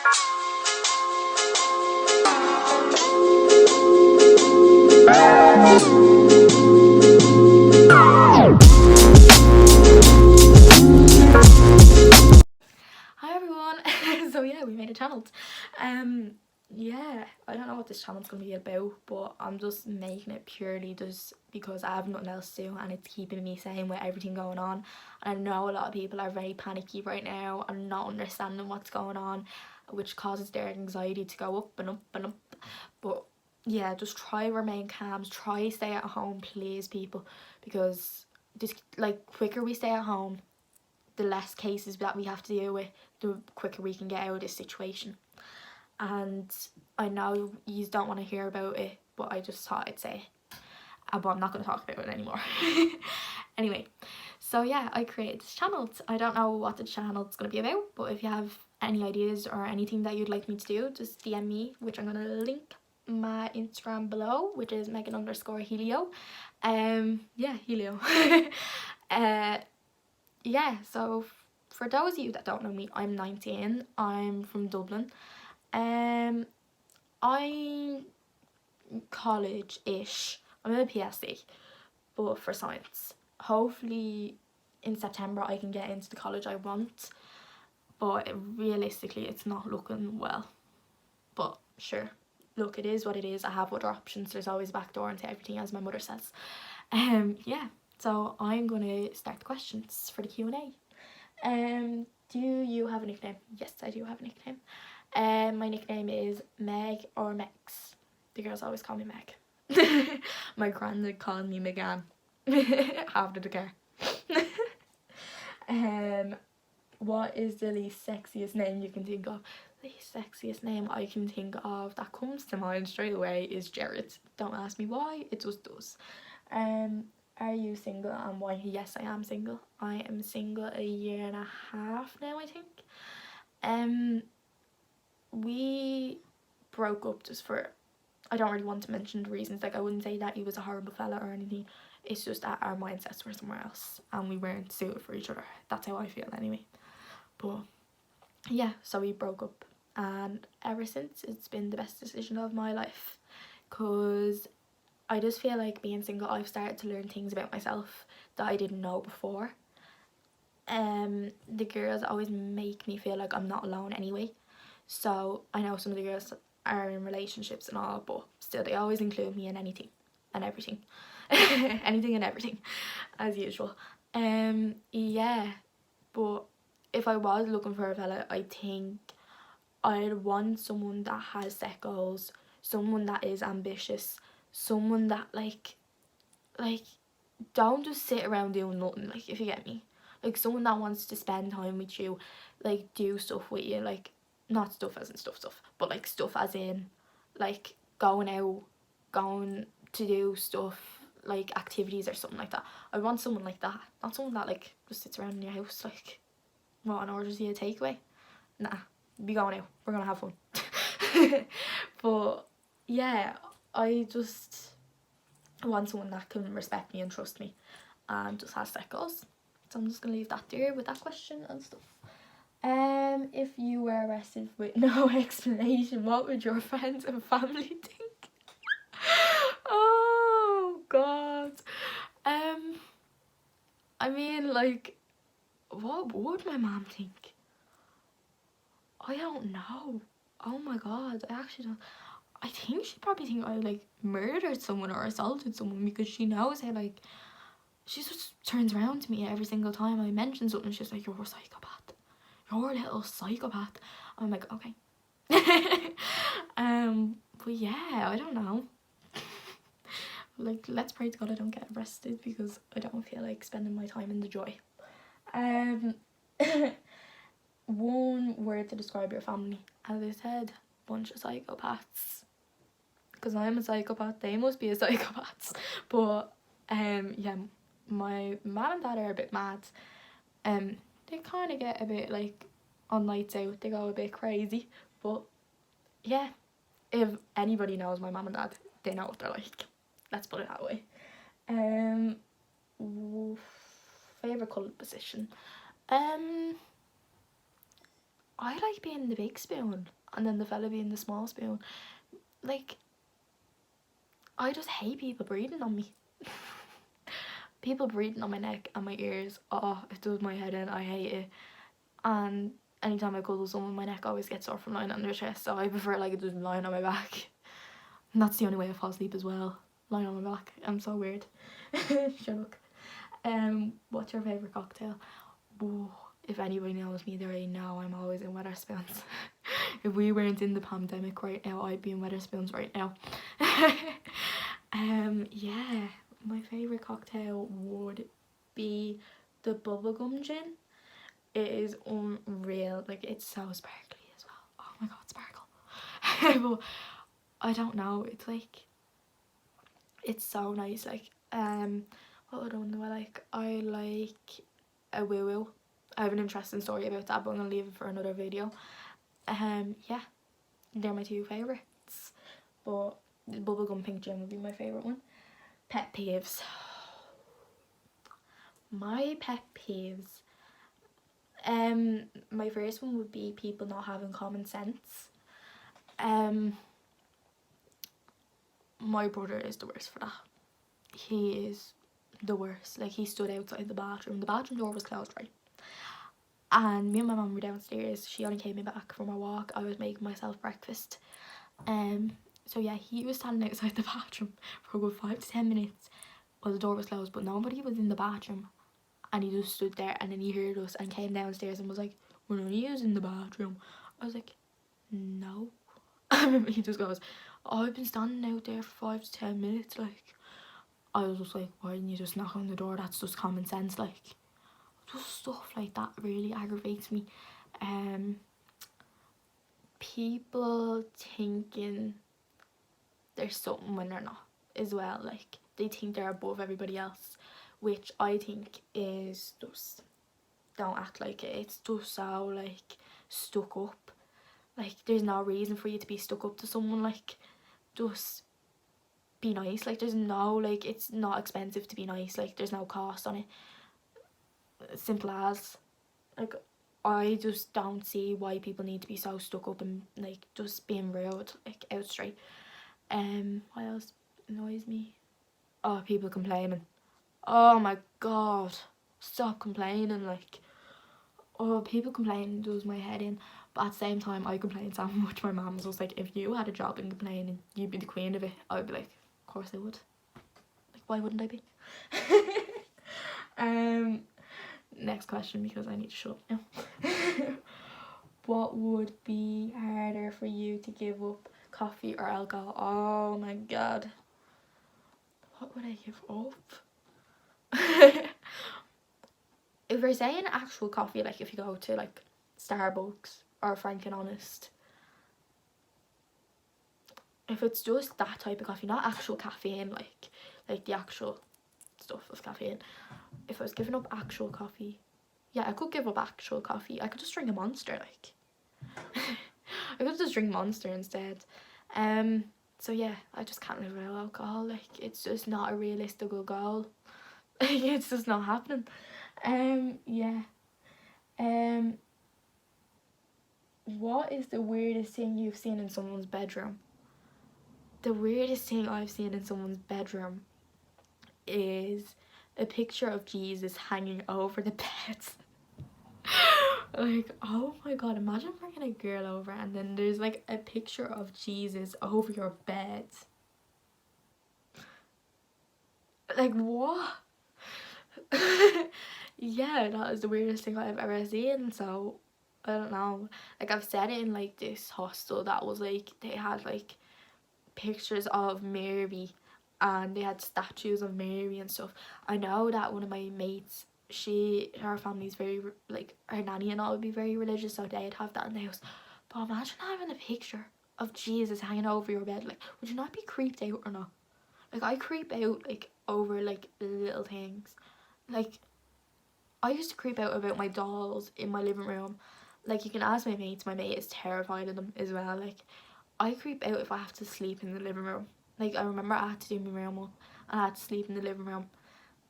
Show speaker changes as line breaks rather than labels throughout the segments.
Hi everyone. So yeah, we made a channel. Yeah, I don't know what this channel's gonna be about, but I'm just making it purely just because I have nothing else to do and it's keeping me sane with everything going on. And I know a lot of people are very panicky right now and not understanding what's going on, which causes their anxiety to go up and up and up. But yeah, just try remain calm, try stay at home, please, people, because just like quicker we stay at home, the less cases that we have to deal with, the quicker we can get out of this situation. And I know you don't want to hear about it, but I just thought I'd say it. But I'm not going to talk about it anymore. Anyway, so yeah, I created this channel. I don't know what the channel's going to be about, but if you have any ideas or anything that you'd like me to do, just DM me, which I'm going to link my Instagram below, which is Megan_Helio. Yeah, Helio. Yeah, so for those of you that don't know me, I'm 19. I'm from Dublin. I'm college-ish. I'm in a PhD, but for science. Hopefully in September I can get into the college I want, but realistically it's not looking well. But sure, look, it is what it is. I have other options. There's always a back door into everything, as my mother says. Yeah, so I'm gonna start the questions for the Q&A. Do you have a nickname? Yes, I do have a nickname. My nickname is Meg or Mex. The girls always call me Meg. My granddad called me Megan after the car. What is the least sexiest name you can think of? The sexiest name I can think of that comes to mind straight away is Jared. Don't ask me why, it just does. Are you single and why? Yes, I am single. I am single a year and a half now, I think. We broke up just for, I don't really want to mention the reasons, like I wouldn't say that he was a horrible fella or anything. It's just that our mindsets were somewhere else and we weren't suited for each other. That's how I feel anyway. But yeah, so we broke up, and ever since it's been the best decision of my life, because I just feel like being single, I've started to learn things about myself that I didn't know before. The girls always make me feel like I'm not alone anyway. So I know some of the girls are in relationships and all, but still they always include me in anything and everything. Anything and everything, as usual. Yeah, but if I was looking for a fella, I think I'd want someone that has set goals, someone that is ambitious, someone that like don't just sit around doing nothing, like, if you get me. Like someone that wants to spend time with you, like do stuff with you, like not stuff as in stuff, but like stuff as in like going out, going to do stuff, like activities or something like that. I want someone like that, not someone that like just sits around in your house like, what, and orders you a takeaway. Nah, be going out, we're gonna have fun. But yeah, I just want someone that can respect me and trust me and just has set goals. So I'm just gonna leave that there with that question and stuff. If you were arrested with no explanation, what would your friends and family think? Oh god. I mean, like, what would my mom think? I don't know. Oh my god, I actually don't. I think she'd probably think I like murdered someone or assaulted someone, because she knows how like she just turns around to me every single time I mention something. She's like, "You're a psychopath. You're a little psychopath." I'm like, okay. But yeah, I don't know. Like, let's pray to God I don't get arrested, because I don't feel like spending my time in the joy. One word to describe your family. As I said, bunch of psychopaths. Because I'm a psychopath, they must be a psychopaths. But yeah, my mum and dad are a bit mad. They kind of get a bit like on nights out, they go a bit crazy. But yeah, if anybody knows my mum and dad, they know what they're like. Let's put it that way. Favorite colour position. I like being the big spoon and then the fella being the small spoon. Like, I just hate people breathing on me. People breathing on my neck and my ears, oh, it does my head in. I hate it. And anytime I cuddle someone, my neck always gets sore from lying on their chest, so I prefer like just lying on my back. And that's the only way I fall asleep as well, lying on my back. I'm so weird. Shut up. What's your favourite cocktail? Whoa, if anybody knows me, they already know I'm always in Wetherspoons. If we weren't in the pandemic right now, I'd be in Wetherspoons right now. Yeah, my favourite cocktail would be the bubblegum gin. It is unreal. Like, it's so sparkly as well. Oh my god, sparkle. But I don't know, it's like, it's so nice. Like, what other one do I like? I like a woo woo. I have an interesting story about that, but I'm gonna leave it for another video. Yeah, they're my two favourites. But the bubblegum pink gin would be my favourite one. Pet peeves. My pet peeves. My first one would be people not having common sense. My brother is the worst for that. He is the worst. Like, he stood outside the bathroom. The bathroom door was closed, right? And me and my mum were downstairs. She only came back from her walk. I was making myself breakfast. So yeah, he was standing outside the bathroom for a good 5 to 10 minutes while the door was closed, but nobody was in the bathroom. And he just stood there, and then he heard us and came downstairs and was like, "We're not using the bathroom." I was like, "No." He just goes, "Oh, I've been standing out there for 5 to 10 minutes, like." I was just like, "Why didn't you just knock on the door? That's just common sense." Like, just stuff like that really aggravates me. People thinking they're something when they're not as well. Like, they think they're above everybody else, which I think is just, don't act like it. It's just so like stuck up. Like, there's no reason for you to be stuck up to someone. Like, just be nice. Like, there's no, like, it's not expensive to be nice. Like, there's no cost on it. Simple as. Like, I just don't see why people need to be so stuck up and like just being rude, like, out straight. What else annoys me? Oh, people complaining. Oh my god, stop complaining. Like, oh, people complaining does my head in. But at the same time, I complain so much. My mum's just like, if you had a job in complaining, you'd be the queen of it. I'd be like, of course I would. Like, why wouldn't I be? Next question, because I need to shut up now. What would be harder for you to give up, coffee or alcohol? Oh my god. What would I give up? If we're saying actual coffee, like if you go to like Starbucks or Frank and Honest, if it's just that type of coffee, not actual caffeine, like the actual stuff of caffeine. If I was giving up actual coffee, yeah, I could give up actual coffee. I could just drink a Monster, like. I could just drink Monster instead. So yeah, I just can't live without alcohol. Like, it's just not a realistic goal. It's just not happening. Yeah. What is the weirdest thing you've seen in someone's bedroom? The weirdest thing I've seen in someone's bedroom is a picture of Jesus hanging over the bed. Like, oh my god, imagine bringing a girl over and then there's like a picture of Jesus over your bed. Like, what? Yeah, that is the weirdest thing I've ever seen. So I don't know, like, I've said it in like this hostel that was like, they had like pictures of Mary and they had statues of Mary and stuff. I know that one of my mates, her family's very, like, her nanny and all would be very religious, so they'd have that in the house. But imagine having a picture of Jesus hanging over your bed. Like, would you not be creeped out or not? Like, I creep out like over like little things. Like, I used to creep out about my dolls in my living room. Like, you can ask my mates, my mate is terrified of them as well. Like, I creep out if I have to sleep in the living room. Like, I remember I had to do my room up and I had to sleep in the living room.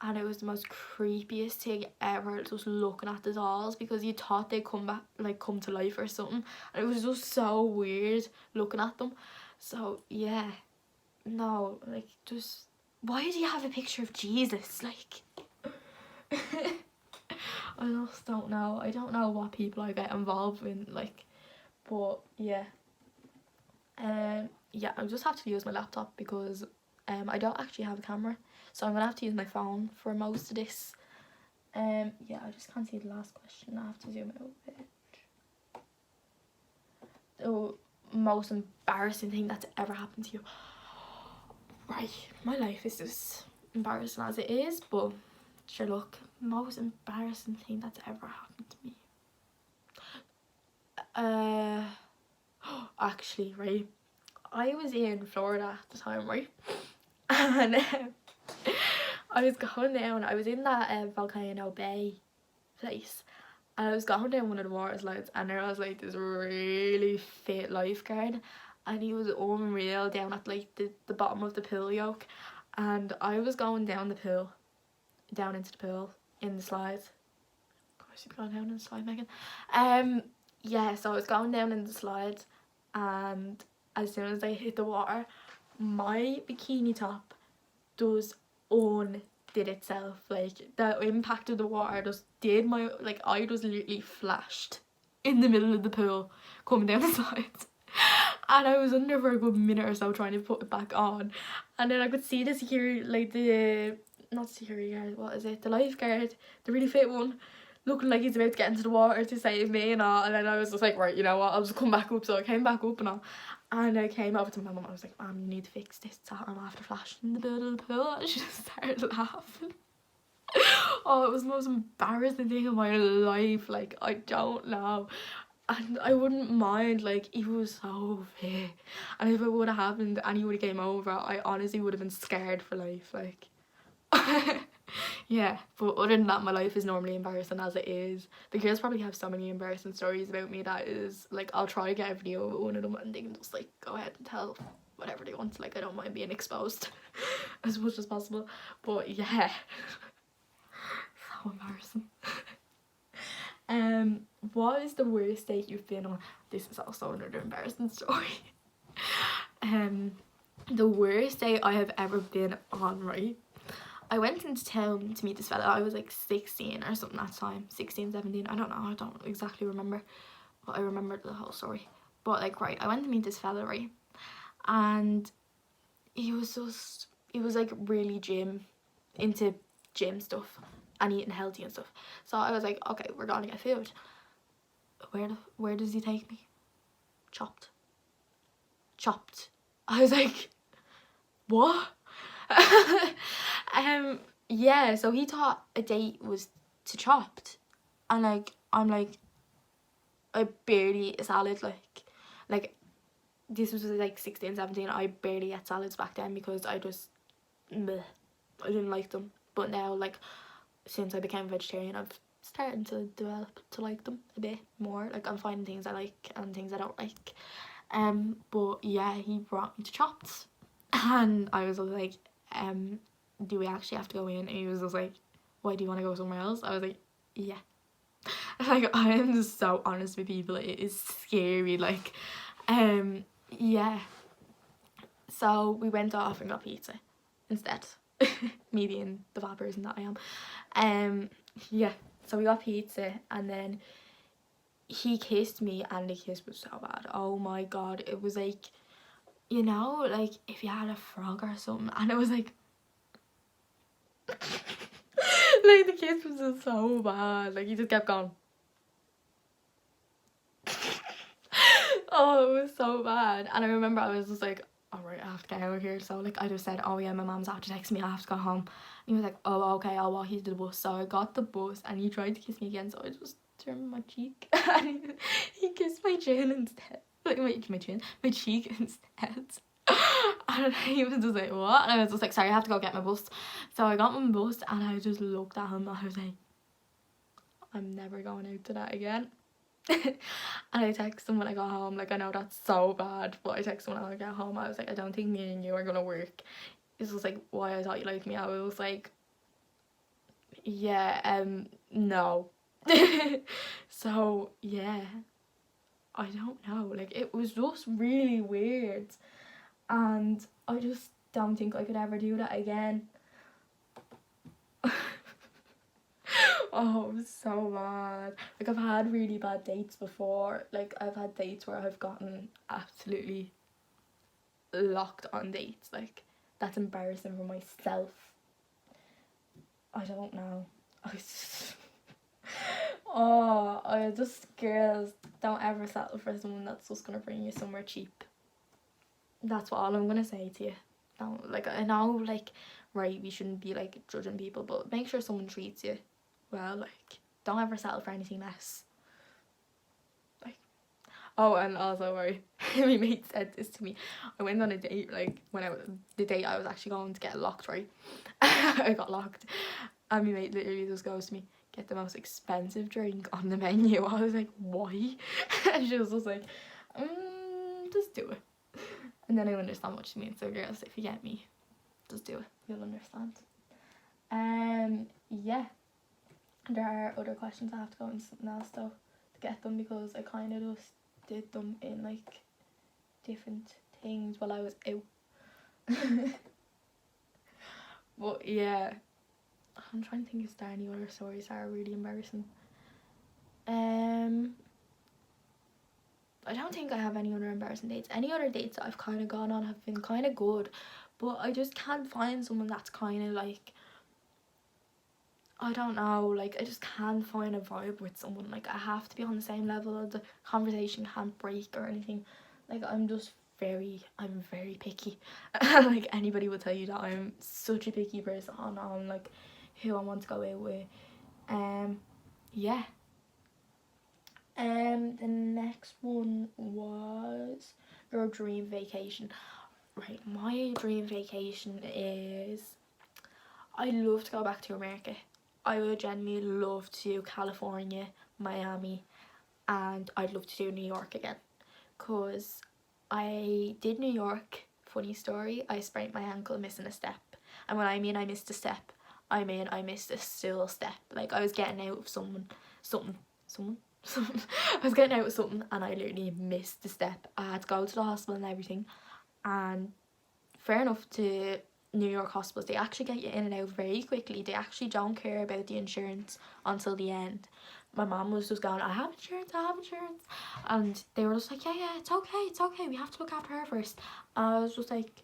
and it was the most creepiest thing ever, just looking at the dolls, because you thought they'd come back, like come to life or something, and it was just so weird looking at them. So yeah, no, like, just why do you have a picture of Jesus? Like, I just don't know. I don't know what people I get involved in, like, but yeah. Yeah, I just have to use my laptop because I don't actually have a camera, so I'm gonna have to use my phone for most of this. Yeah, I just can't see the last question. I have to zoom out a bit. The most embarrassing thing that's ever happened to you. Right, my life is just embarrassing as it is, but sure, look, most embarrassing thing that's ever happened to me. Actually, right, I was in Florida at the time, right, and I was going down, I was in that Volcano Bay place, and I was going down one of the water slides, and there was like this really fit lifeguard, and he was unreal down at like the bottom of the pool yoke, and I was going down the pool, down into the pool in the slides. Of course you've gone down in the slide, Megan. Yeah, so I was going down in the slides, and as soon as I hit the water, my bikini top does undid itself. Like, the impact of the water just did my, like, I just literally flashed in the middle of the pool coming down the sides, and I was under for a good minute or so trying to put it back on, and then I could see the security, like the, not security guard, what is it, the lifeguard, the really fit one, looking like he's about to get into the water to save me and all, and then I was just like, right, you know what, I'll just come back up. So I came back up and all, and I came over to my mum. I was like, Mum, you need to fix this, so I'm after flashing in the middle of the pool, and she just started laughing. Oh, it was the most embarrassing thing in my life, like, I don't know. And I wouldn't mind, like, he was so fit, and if it would have happened and he would have came over, I honestly would have been scared for life, like. Yeah, but other than that, my life is normally embarrassing as it is. The girls probably have so many embarrassing stories about me that is like, I'll try to get a video of one of them and they can just like go ahead and tell whatever they want. Like, I don't mind being exposed as much as possible, but yeah. So embarrassing. What is the worst date you've been on? This is also another embarrassing story. The worst date I have ever been on, right? I went into town to meet this fella. I was like 16 or something at the time. 16, 17, I don't know. I don't exactly remember. But I remember the whole story. But like, right, I went to meet this fella, right? And he was like really into gym stuff and eating healthy and stuff. So I was like, okay, we're gonna get food. Where does he take me? Chopped. I was like, what? Yeah, so he thought a date was to Chopped, and like, I'm like, I barely eat a salad, like this was like 16, 17, I barely ate salads back then because I just, meh, I didn't like them. But now, like, since I became vegetarian, I've started to develop to like them a bit more. Like, I'm finding things I like and things I don't like. But yeah, he brought me to Chopped, and I was like, do we actually have to go in? And he was just like, why do you want to go somewhere else? I was like, yeah. Like, I am just so honest with people, it is scary, like, yeah. So we went off and got pizza instead. Me being the bad person that I am. Yeah, so we got pizza, and then he kissed me, and the kiss was so bad. Oh my god, it was like, you know, like if you had a frog or something, and it was like like, the kiss was just so bad. Like, he just kept going. Oh, it was so bad. And I remember I was just like, alright, I have to get out of here. So like, I just said, oh yeah, my mom's after texting me, I have to go home. And he was like, oh okay, I'll walk you to the bus. So I got the bus, and he tried to kiss me again, so I just turned my cheek and he kissed my chin instead. Like, my cheek instead. And he was just like, what? And I was just like, sorry, I have to go get my bus. So I got my bus, and I just looked at him, and I was like, I'm never going out to that again. And I texted him when I got home. Like, I know that's so bad, but I texted him when I got home. I was like, I don't think me and you are gonna work. He was like, why? I thought you liked me. I was like, Yeah, no. So, yeah, I don't know. Like, it was just really weird. And I just don't think I could ever do that again. Oh, it was so bad. Like, I've had really bad dates before. Like, I've had dates where I've gotten absolutely locked on dates. Like, that's embarrassing for myself. I don't know. I just... Oh, I just, girls, don't ever settle for someone that's just gonna bring you somewhere cheap. That's what all I'm gonna say to you. Don't, like, I know, like, right, we shouldn't be like judging people, but make sure someone treats you well. Like, don't ever settle for anything less. Like, oh, and also, right, my mate said this to me. I went on a date, like, the date I was actually going to get locked, right? I got locked, and my mate literally just goes to me, get the most expensive drink on the menu. I was like, why? And she was just like, just do it. And then I understand what she means. So girls, if you get me, just do it. You'll understand. Yeah. There are other questions. I have to go into something else though to get them, because I kind of just did them in like different things while I was out. But yeah, I'm trying to think if there are any other stories that are really embarrassing. I don't think I have any other embarrassing dates. Any other dates that I've kind of gone on have been kind of good, but I just can't find someone that's kind of like, I don't know, like, I just can't find a vibe with someone. Like, I have to be on the same level. The conversation can't break or anything. Like, I'm very picky. Like, anybody will tell you that I'm such a picky person on like who I want to go out with. Yeah. The next one was your dream vacation. Right, my dream vacation is, I love to go back to America. I would genuinely love to do California, Miami, and I'd love to do New York again. Cause I did New York, funny story, I sprained my ankle missing a step. And when I mean I missed a step, I mean I missed a still step. Like, I was getting out of something. I was getting out of something and I literally missed the step. I had to go to the hospital and everything. And fair enough to New York hospitals, they actually get you in and out very quickly. They actually don't care about the insurance until the end. My mum was just going, I have insurance. And they were just like, yeah, it's okay. We have to look after her first. I was just like,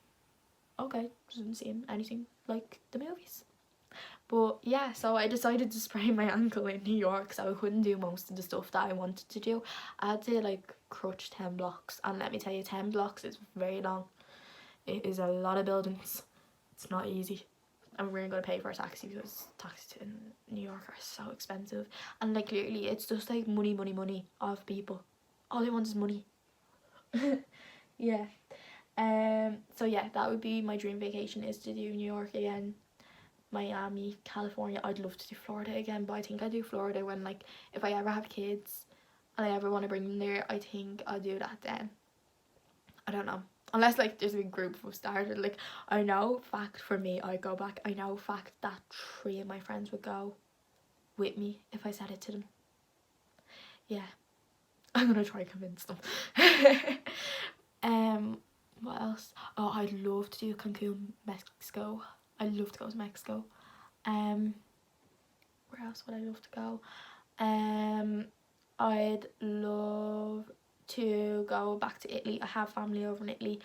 okay, doesn't seem anything like the movies. But yeah, so I decided to sprain my ankle in New York, so I couldn't do most of the stuff that I wanted to do. I had to like crutch 10 blocks, and let me tell you, 10 blocks is very long. It is a lot of buildings. It's not easy. And we're going to pay for a taxi because taxis in New York are so expensive. And like, literally, it's just like money of people. All they want is money. Yeah. So yeah, that would be my dream vacation, is to do New York again, Miami, California. I'd love to do Florida again, but I think I'd do Florida when, like, if I ever have kids and I ever want to bring them there, I think I'll do that then. I don't know. Unless, like, there's a big group of started. Like, I know, fact, for me, I go back, I know, fact, that 3 of my friends would go with me if I said it to them. Yeah. I'm gonna try to convince them. What else? Oh, I'd love to do Cancun, Mexico. I'd love to go to Mexico. Where else would I love to go? I'd love to go back to Italy. I have family over in Italy.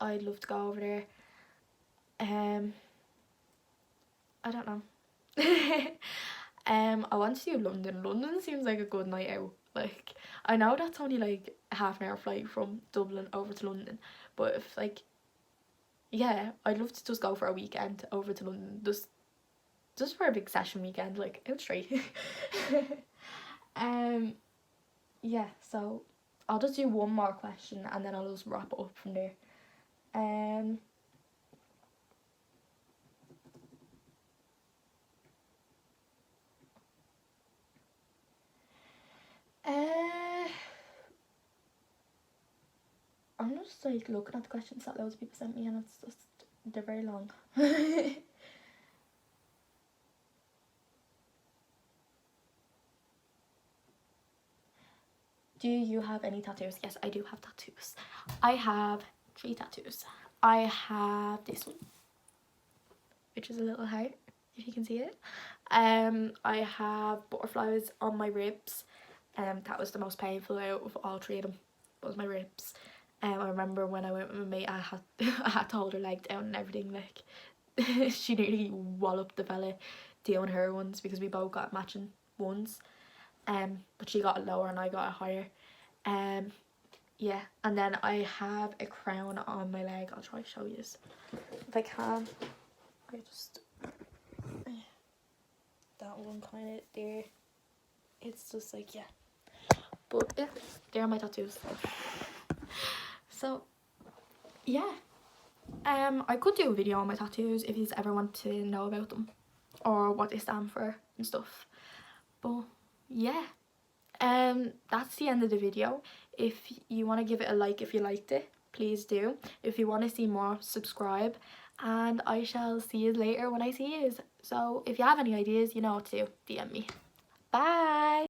I'd love to go over there. I don't know. I want to do London. London seems like a good night out. Like, I know that's only like a half an hour flight from Dublin over to London, but if, like, yeah, I'd love to just go for a weekend over to London, just for a big session weekend, like, out straight. Yeah, so I'll just do one more question and then I'll just wrap it up from there. I'm just like looking at the questions that loads of people sent me, and it's just, they're very long. Do you have any tattoos? Yes, I do have tattoos. I have 3 tattoos. I have this one, which is a little heart, if you can see it. I have butterflies on my ribs. That was the most painful out of all 3 of them, was my ribs. I remember when I went with my mate, I had I had to hold her leg down and everything, like she nearly walloped the fella doing her ones because we both got matching ones. But she got it lower and I got it higher. Yeah, and then I have a crown on my leg. I'll try to show you this if I can. I just that one kind of there. It's just like, yeah. But yeah, there are my tattoos. So yeah, I could do a video on my tattoos if you ever want to know about them or what they stand for and stuff. But yeah, that's the end of the video. If you want to give it a like if you liked it, please do. If you want to see more, subscribe, and I shall see you later when I see you. So if you have any ideas, you know what to do. DM me. Bye.